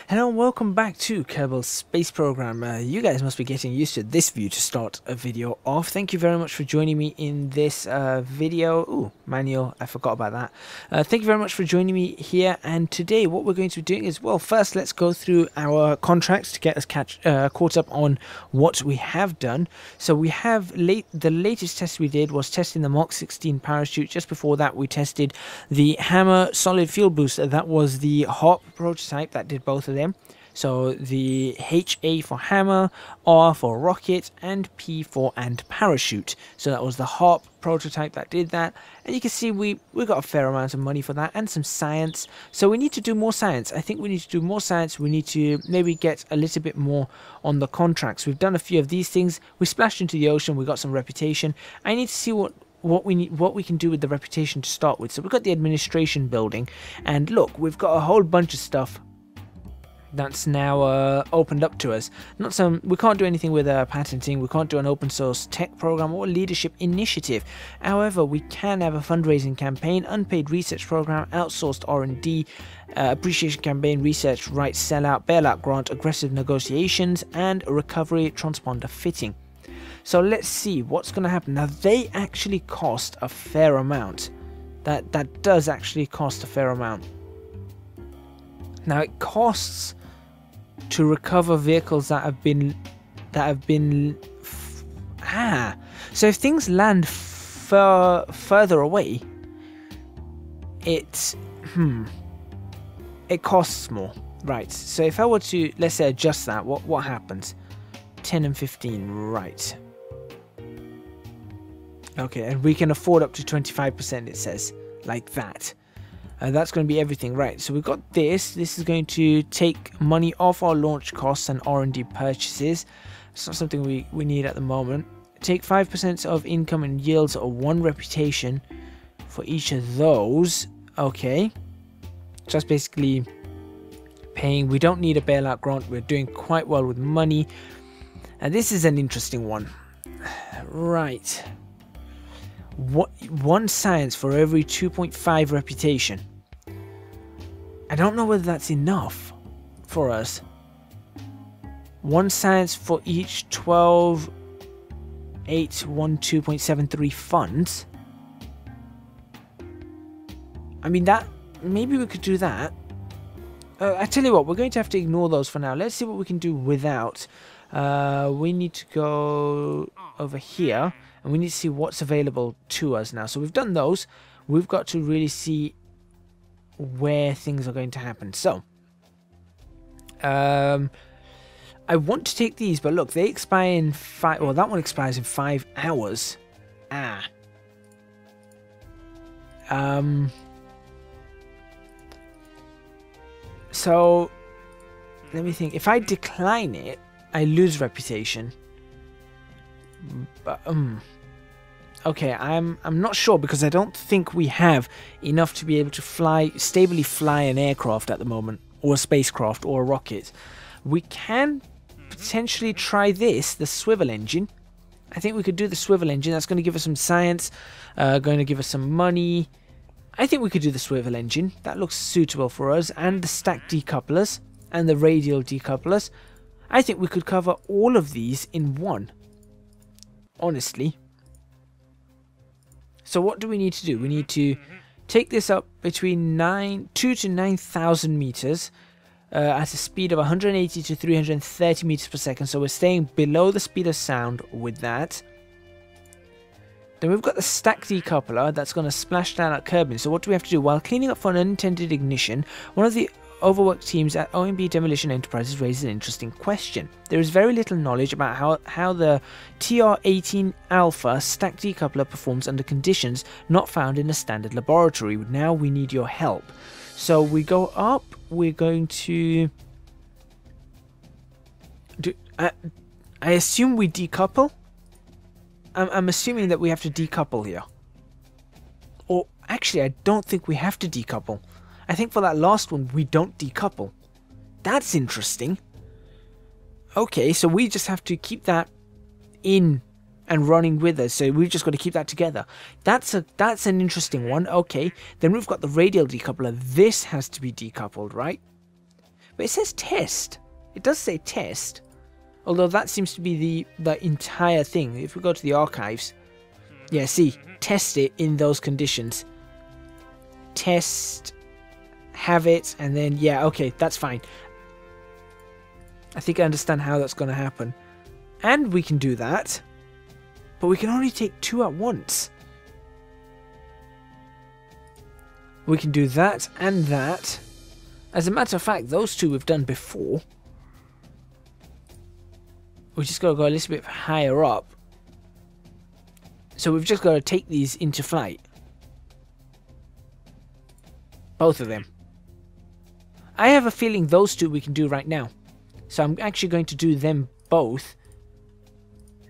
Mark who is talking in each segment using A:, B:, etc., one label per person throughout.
A: Hello and welcome back to Kerbal Space Program. You guys must be getting used to this view to start a video off. Thank you very much for joining me in this video. Ooh, manual, I forgot about that. Thank you very much for joining me here, and today what we're going to be doing is, well, first let's go through our contracts to get us caught up on what we have done. So we have the latest test we did was testing the Mach 16 parachute. Just before that we tested the Hammer solid fuel booster. That was the HARP prototype that did both of them. So the HA for hammer, R for rocket, and P for and parachute. So that was the HARP prototype that did that. And you can see we got a fair amount of money for that and some science. So we need to do more science. I think we need to do more science. We need to maybe get a little bit more on the contracts. We've done a few of these things. We splashed into the ocean. We got some reputation. I need to see what we can do with the reputation to start with. So we've got the administration building, and look, we've got a whole bunch of stuff that's now opened up to us. We can't do anything with patenting. We can't do an open source tech program or leadership initiative. However, we can have a fundraising campaign, unpaid research program, outsourced R&D, appreciation campaign, research rights sellout, bailout grant, aggressive negotiations, and a recovery transponder fitting. So let's see what's going to happen. Now, they actually cost a fair amount. That does actually cost a fair amount. Now, it costs to recover vehicles that have been so if things land further away, it costs more, right? So if I were to, let's say, adjust that, what happens? 10 and 15, right? Okay, and we can afford up to 25%, it says, like that. That's going to be everything, right? So we've got this. This is going to take money off our launch costs and R&D purchases. It's not something we need at the moment. Take 5% of income and yields or 1 reputation for each of those. Okay. Just basically paying. We don't need a bailout grant. We're doing quite well with money. And this is an interesting one. Right. 1 science for every 2.5 reputation. I don't know whether that's enough for us. 1 science for each 12,812.73 funds. I mean, that maybe we could do that. I tell you what, we're going to have to ignore those for now. Let's see what we can do without. We need to go over here, and we need to see what's available to us now. So we've done those. We've got to really see where things are going to happen. So I want to take these, but look, they expire in 5. Well, that one expires in 5 hours. So let me think. If I decline it, I lose reputation. But okay, I'm not sure, because I don't think we have enough to be able to stably fly an aircraft at the moment, or a spacecraft, or a rocket. We can potentially try this, the swivel engine. I think we could do the swivel engine. That's going to give us some science, going to give us some money. I think we could do the swivel engine. That looks suitable for us, and the stack decouplers and the radial decouplers. I think we could cover all of these in one, honestly. So what do we need to do? We need to take this up between 2 to 9,000 meters at a speed of 180 to 330 meters per second. So we're staying below the speed of sound with that. Then we've got the stack decoupler that's going to splash down at Kerbin. So what do we have to do? While cleaning up for an unintended ignition, one of the overworked teams at OMB Demolition Enterprises raises an interesting question. There is very little knowledge about how the TR-18 Alpha stack decoupler performs under conditions not found in a standard laboratory. Now we need your help. So we go up. We're going to do. I assume we decouple. I'm assuming that we have to decouple here. Or actually, I don't think we have to decouple. I think for that last one, we don't decouple. That's interesting. Okay, so we just have to keep that in and running with us. So we've just got to keep that together. That's an interesting one. Okay, then we've got the radial decoupler. This has to be decoupled, right? But it says test. It does say test. Although that seems to be the entire thing. If we go to the archives, yeah, see, test it in those conditions. Test, have it, and then, yeah, okay, that's fine. I think I understand how that's going to happen. And we can do that, but we can only take 2 at once. We can do that and that. As a matter of fact, those 2 we've done before. We just got to go a little bit higher up. So we've just got to take these into flight. Both of them. I have a feeling those 2 we can do right now. So I'm actually going to do them both.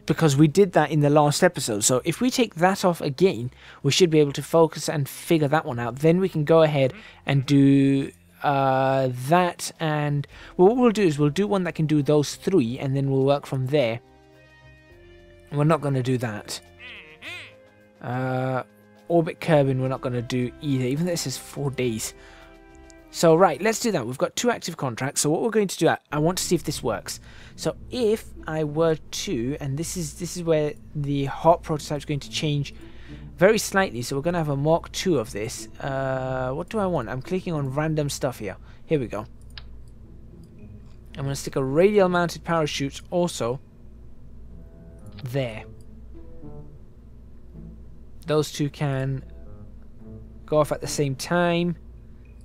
A: Because we did that in the last episode. So if we take that off again, we should be able to focus and figure that one out. Then we can go ahead and do that. And well, what we'll do is we'll do one that can do those 3. And then we'll work from there. We're not going to do that. Orbit Kerbin we're not going to do either. Even though this is 4 days. So right, let's do that. We've got 2 active contracts. So what we're going to do, I want to see if this works. So if I were to, and this is where the hot prototype is going to change very slightly. So we're going to have a Mark II of this. What do I want? I'm clicking on random stuff here. Here we go. I'm going to stick a radial mounted parachute also there. Those 2 can go off at the same time.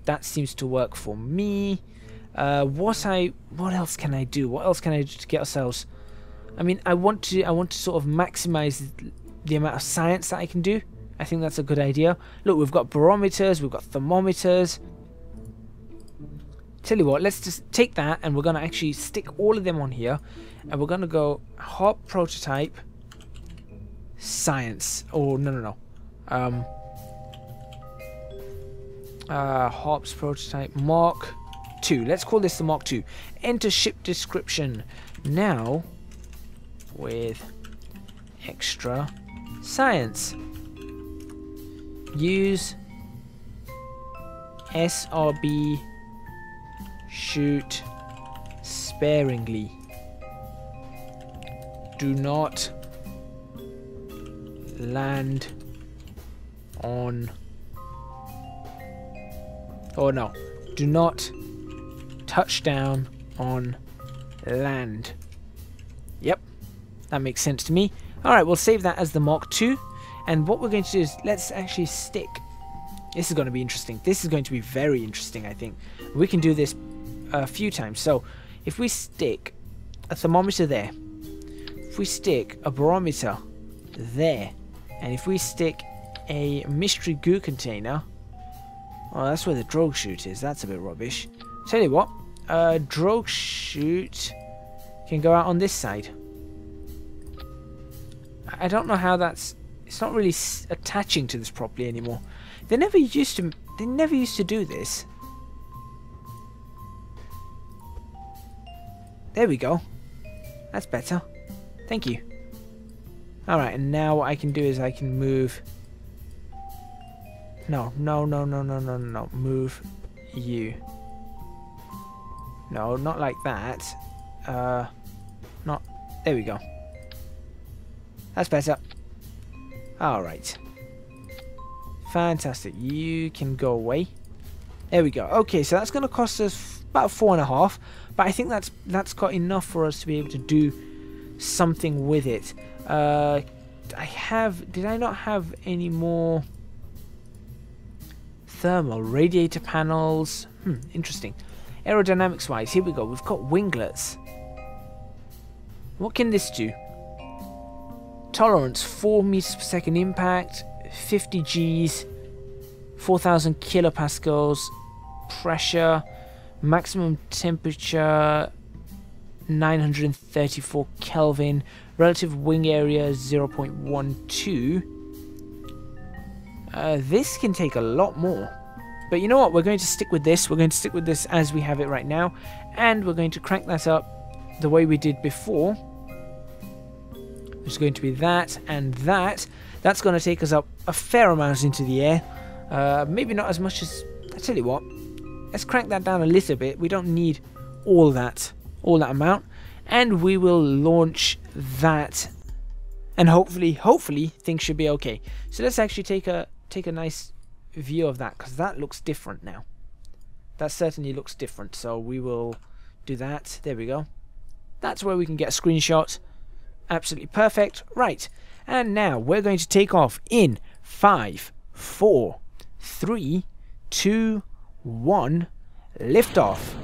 A: That seems to work for me. What else can I do? What else can I do to get ourselves? I mean, I want to sort of maximize the amount of science that I can do. I think that's a good idea. Look, we've got barometers, we've got thermometers. Tell you what, let's just take that and we're gonna actually stick all of them on here, and we're gonna go hot prototype science. Oh no. Hops prototype Mark II. Let's call this the Mark II. Enter ship description now with extra science. Use SRB, shoot sparingly. Do not land on... Oh no, do not touch down on land. Yep, that makes sense to me. Alright, we'll save that as the Mark II. And what we're going to do is, let's actually stick. This is going to be interesting. This is going to be very interesting, I think. We can do this a few times. So, if we stick a thermometer there, if we stick a barometer there, and if we stick a mystery goo container... Oh, that's where the drogue chute is. That's a bit rubbish. Tell you what, drogue chute can go out on this side. I don't know how that's... It's not really attaching to this properly anymore. They never used to do this. There we go. That's better. Thank you. Alright, and now what I can do is I can move... No. Move you. No, not like that. Not... There we go. That's better. Alright. Fantastic. You can go away. There we go. Okay, so that's going to cost us about 4.5. But I think that's got enough for us to be able to do something with it. Did I not have any more thermal radiator panels? Interesting. Aerodynamics wise, here we go. We've got winglets. What can this do? Tolerance 4 meters per second impact, 50 Gs, 4,000 kilopascals, pressure, maximum temperature 934 Kelvin, relative wing area 0.12. This can take a lot more. But you know what? We're going to stick with this. We're going to stick with this as we have it right now. And we're going to crank that up the way we did before. Which is going to be that and that. That's going to take us up a fair amount into the air. Maybe not as much as... I tell you what. Let's crank that down a little bit. We don't need all that amount, and we will launch that, and hopefully things should be okay. So let's actually take a nice view of that, because that looks different now. That certainly looks different. So we will do that. There we go. That's where we can get a screenshot. Absolutely perfect. Right, and now we're going to take off in 5, 4, 3, 2, 1, lift off.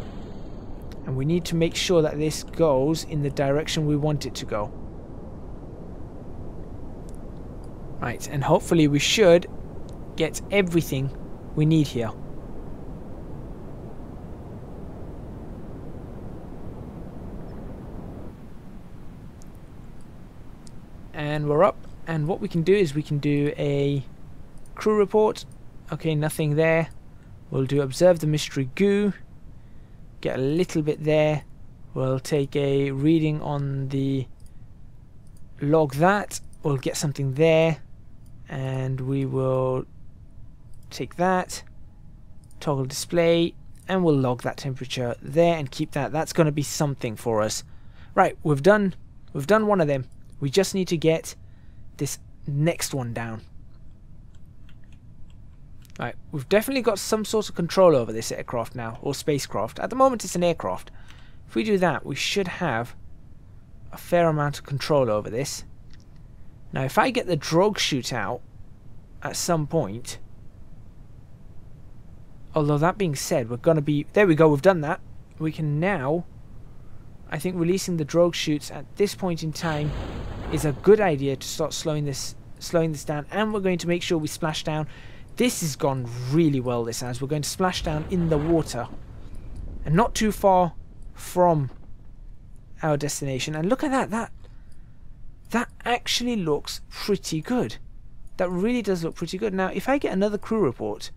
A: And we need to make sure that this goes in the direction we want it to go. Right, and hopefully we should get everything we need here. And we're up, and what we can do is we can do a crew report. Okay, nothing there. We'll do observe the mystery goo, get a little bit there. We'll take a reading on the log that. We'll get something there, and we will take that, toggle display, and we'll log that temperature there and keep that. That's going to be something for us. Right, we've done one of them. We just need to get this next one down. Right, we've definitely got some sort of control over this aircraft now, or spacecraft. At the moment it's an aircraft. If we do that, we should have a fair amount of control over this. Now if I get the drogue chute out at some point, although that being said, we're going to be... There we go, we've done that. We can now... I think releasing the drogue chutes at this point in time is a good idea to start slowing this down, and we're going to make sure we splash down. This has gone really well, this has. We're going to splash down in the water and not too far from our destination. And look at that, that actually looks pretty good. That really does look pretty good. Now if I get another crew report,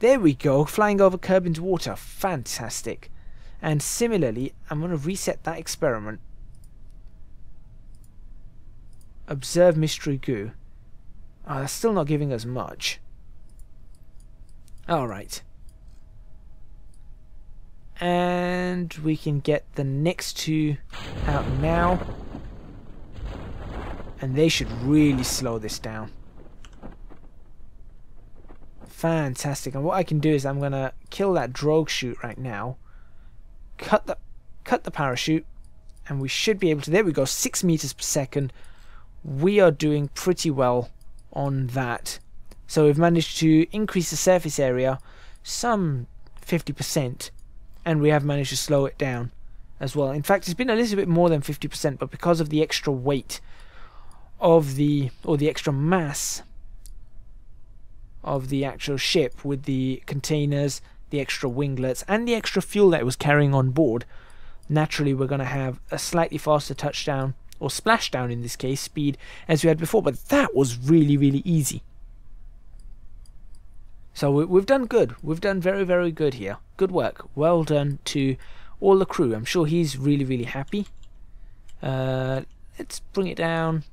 A: there we go, flying over Kerbin's water, fantastic. And similarly, I'm going to reset that experiment. Observe mystery goo. Oh, that's still not giving us much. Alright. And we can get the next two out now. And they should really slow this down. Fantastic. And what I can do is I'm going to kill that drogue chute right now. Cut the parachute, and we should be able to... There we go, 6 meters per second. We are doing pretty well on that. So we've managed to increase the surface area some 50%, and we have managed to slow it down as well. In fact, it's been a little bit more than 50%, but because of the extra weight of the... or the extra mass of the actual ship with the containers, the extra winglets, and the extra fuel that it was carrying on board, naturally we're going to have a slightly faster touchdown, or splashdown in this case, speed, as we had before. But that was really easy. So we've done good. We've done very good here. Good work. Well done to all the crew. I'm sure he's really happy. Let's bring it down.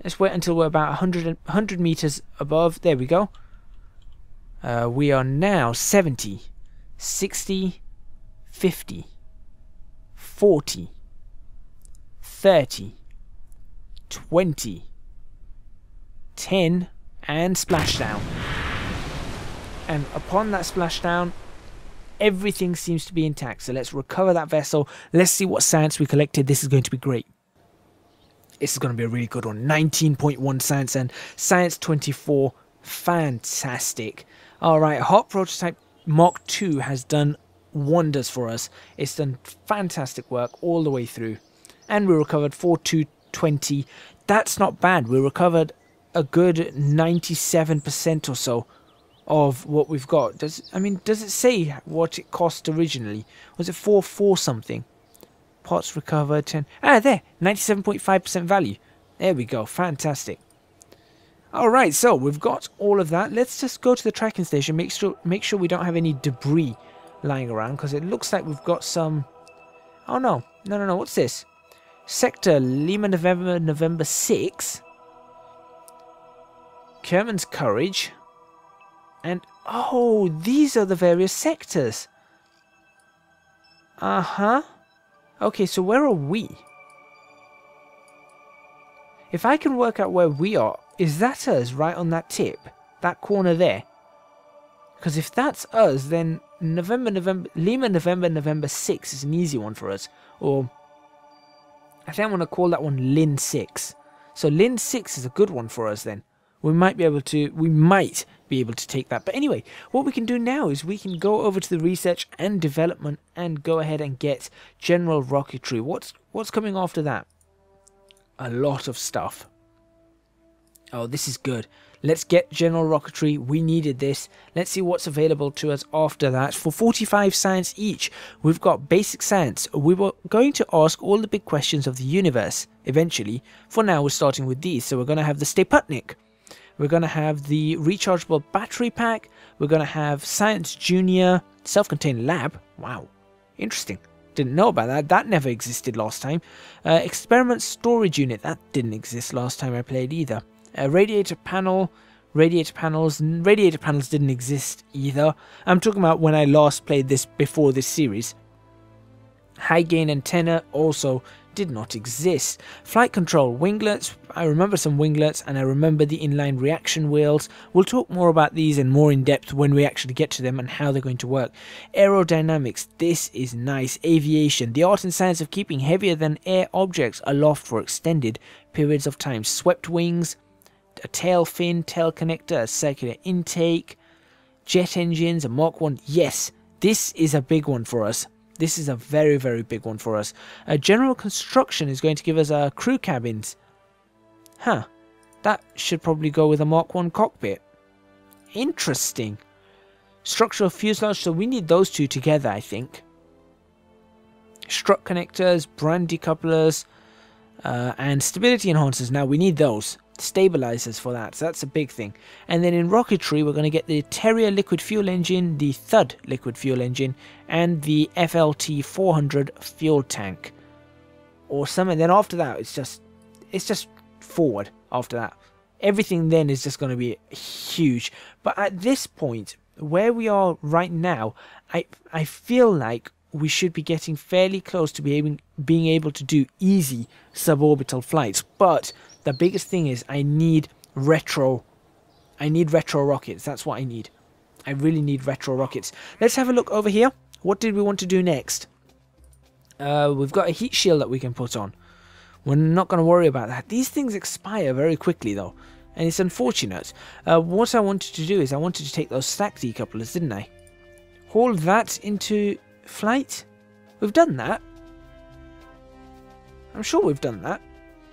A: Let's wait until we're about 100 meters above. There we go. We are now 70, 60, 50, 40, 30, 20, 10, and splashdown. And upon that splashdown, everything seems to be intact. So let's recover that vessel. Let's see what science we collected. This is going to be great. This is going to be a really good one. 19.1 science and science 24. Fantastic. Alright, Hot Prototype Mark II has done wonders for us. It's done fantastic work all the way through. And we recovered 4220. That's not bad. We recovered a good 97% or so of what we've got. Does it say what it cost originally? Was it 4 something? Parts recovered 10. Ah, there, 97.5% value. There we go, fantastic. Alright, so we've got all of that. Let's just go to the tracking station, make sure we don't have any debris lying around, because it looks like we've got some... Oh no, what's this? Sector Lima November 6. Kerman's Courage. And, oh, these are the various sectors. Uh-huh. Okay, so where are we? If I can work out where we are, is that us right on that tip? That corner there? Because if that's us, then Lima, November 6 is an easy one for us. Or, I think I'm going to call that one Lin 6. So Lin 6 is a good one for us then. We might be able to take that. But anyway, what we can do now is we can go over to the research and development and go ahead and get general rocketry. What's coming after that? A lot of stuff. Oh, this is good. Let's get general rocketry. We needed this. Let's see what's available to us after that. For 45 science each, we've got basic science. We were going to ask all the big questions of the universe eventually. For now, we're starting with these. So we're going to have the Steputnik. We're going to have the rechargeable battery pack. We're going to have Science Junior self-contained lab. Wow, interesting. Didn't know about that. That never existed last time. Experiment storage unit. That didn't exist last time I played either. Radiator panel. Radiator panels didn't exist either. I'm talking about when I last played this before this series. High gain antenna also did not exist. Flight control, winglets, I remember some winglets and I remember the inline reaction wheels. We'll talk more about these and more in depth when we actually get to them and how they're going to work. Aerodynamics, this is nice. Aviation, the art and science of keeping heavier than air objects aloft for extended periods of time. Swept wings, a tail fin, tail connector, a circular intake, jet engines, a Mark 1. Yes, this is a big one for us. This is a very, very big one for us. General construction is going to give us crew cabins. Huh. That should probably go with a Mark 1 cockpit. Interesting. Structural fuselage, so we need those two together, I think. Strut connectors, brand decouplers, and stability enhancers. Now, we need those. Stabilizers for that, so that's a big thing. And then in rocketry, we're going to get the Terrier liquid fuel engine, the Thud liquid fuel engine, and the FLT 400 fuel tank. Awesome. And then after that, it's just forward. After that, everything then is just going to be huge. But at this point, where we are right now, I feel like we should be getting fairly close to being able to do easy suborbital flights. But the biggest thing is I need retro rockets. That's what I need. I really need retro rockets. Let's have a look over here. What did we want to do next? We've got a heat shield that we can put on. We're not going to worry about that. These things expire very quickly though, and it's unfortunate. What I wanted to do is I wanted to take those stack decouplers, didn't I? Haul that into flight. We've done that. I'm sure we've done that.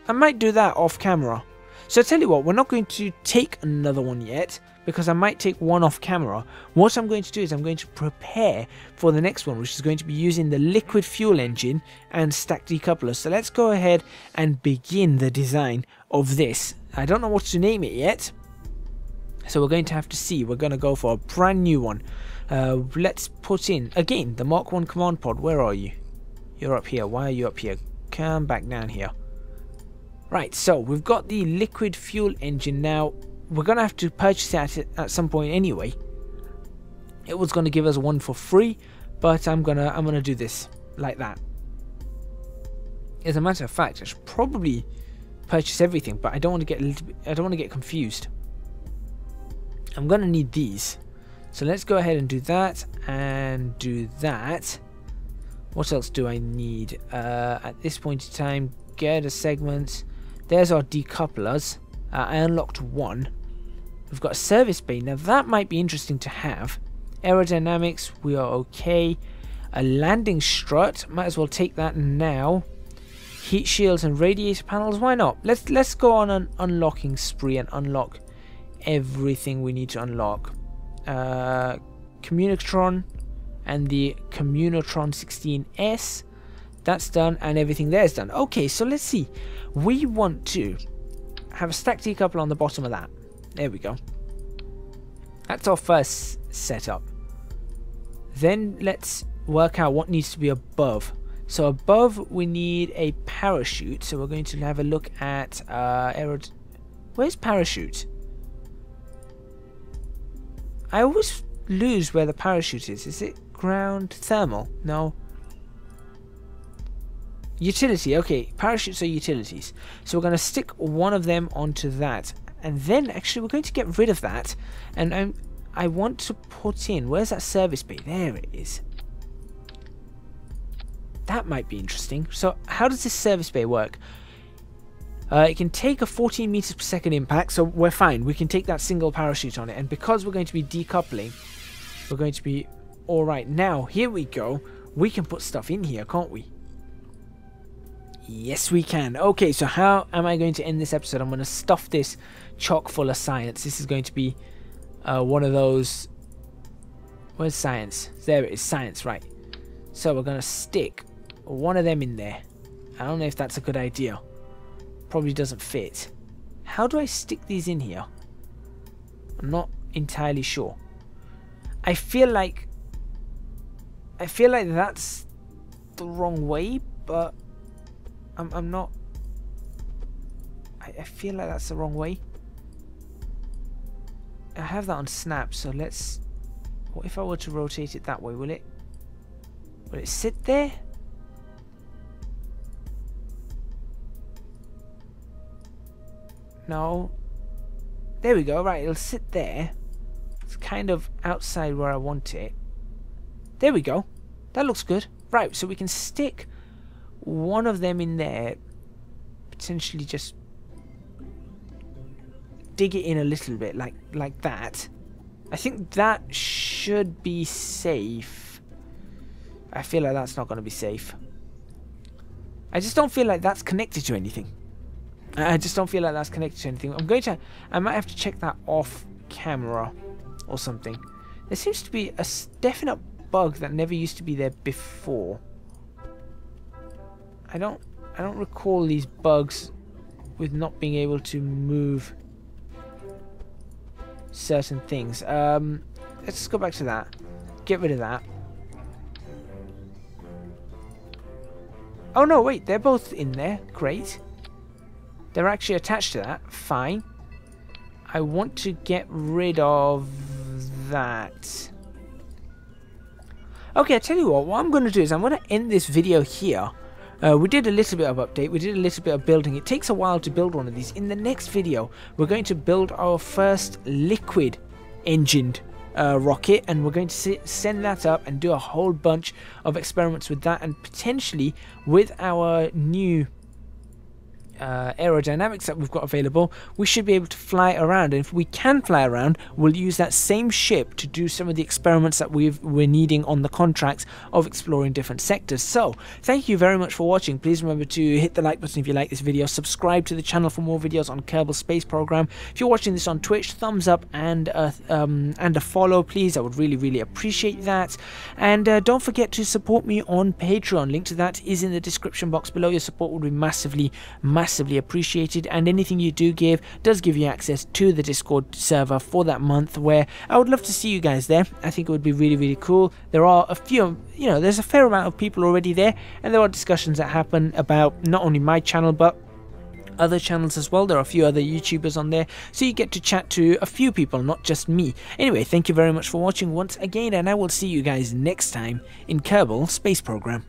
A: I might do that off camera. So I tell you what, we're not going to take another one yet because I might take one off camera. What I'm going to do is I'm going to prepare for the next one, which is going to be using the liquid fuel engine and stack decouplers. So let's go ahead and begin the design of this. I don't know what to name it yet, so we're going to have to see. We're going to go for a brand new one. Let's put in, again, the Mark 1 command pod. Where are you? You're up here. Why are you up here? Come back down here. Right, so we've got the liquid fuel engine now. We're going to have to purchase it at some point anyway. It was going to give us one for free, but I'm gonna do this like that. As a matter of fact, I should probably purchase everything, but I don't want to get confused. I'm going to need these. So let's go ahead and do that and do that. What else do I need? At this point in time, girder segments. There's our decouplers. I unlocked one. We've got a service bay. Now that might be interesting to have. Aerodynamics, we are okay. A landing strut, might as well take that now. Heat shields and radiator panels, why not? Let's go on an unlocking spree and unlock everything we need to unlock. Communotron and the Communotron 16S. That's done, and everything there is done. Okay, so let's see. We want to have a stack decoupler on the bottom of that. There we go. That's our first setup. Then let's work out what needs to be above. So above we need a parachute. So we're going to have a look at where's parachute? I always lose where the parachute is. Is it ground thermal? No. Utility, okay, parachutes are utilities. So we're going to stick one of them onto that. And then, actually, we're going to get rid of that. And I want to put in... Where's that service bay? There it is. That might be interesting. So, how does this service bay work? It can take a 14 meters per second impact, so we're fine. We can take that single parachute on it. And because we're going to be decoupling, we're going to be alright. Now, here we go. We can put stuff in here, can't we? Yes, we can. Okay, so how am I going to end this episode? I'm going to stuff this chock full of science. This is going to be one of those... Where's science? There it is, science, right. So we're going to stick one of them in there. I don't know if that's a good idea. Probably doesn't fit. How do I stick these in here? I'm not entirely sure. I feel like that's the wrong way, but I'm not... I feel like that's the wrong way. I have that on snap, so let's... What if I were to rotate it that way? Will it sit there? No. There we go. Right, it'll sit there. It's kind of outside where I want it. There we go. That looks good. Right, so we can stick one of them in there. Potentially just dig it in a little bit, like that. I think that should be safe. I feel like that's not going to be safe. I just don't feel like that's connected to anything. I just don't feel like that's connected to anything. I might have to check that off camera or something. There seems to be a definite bug that never used to be there before. I don't recall these bugs with not being able to move certain things. Let's just go back to that. Get rid of that. Oh no, wait, they're both in there. Great. They're actually attached to that. Fine. I want to get rid of that. Okay, I tell you what I'm going to do is I'm going to end this video here. We did a little bit of update, we did a little bit of building. It takes a while to build one of these. In the next video, we're going to build our first liquid engined rocket, and we're going to send that up and do a whole bunch of experiments with that, and potentially with our new aerodynamics that we've got available, we should be able to fly around. And if we can fly around, we'll use that same ship to do some of the experiments that we're needing on the contracts of exploring different sectors. So thank you very much for watching. Please remember to hit the like button if you like this video, subscribe to the channel for more videos on Kerbal Space Program. If you're watching this on Twitch, thumbs up and a follow, please. I would really appreciate that. And don't forget to support me on Patreon. Link to that is in the description box below. Your support would be massively appreciated, and anything you do give does give you access to the Discord server for that month, where I would love to see you guys there. I think it would be really cool. There are a few, there's a fair amount of people already there, and there are discussions that happen about not only my channel but other channels as well. There are a few other YouTubers on there, so you get to chat to a few people, not just me. Anyway, thank you very much for watching once again, and I will see you guys next time in Kerbal Space Program.